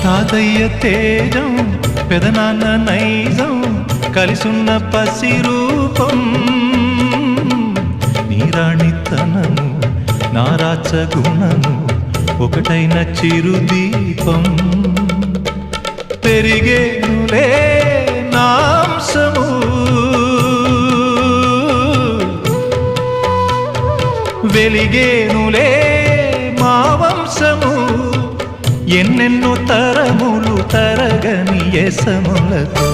తాతయ్య తేజం పెదనాన్న నైజం కలిసున్న పసి రూపం నీరాణితనము నారాచ గుణము ఒకటైన చిరుదీపం పెరిగేనులే నాంసము వెలిగేనులే మా వంశము ఎన్నెన్నో తరములు తరగని యసములతో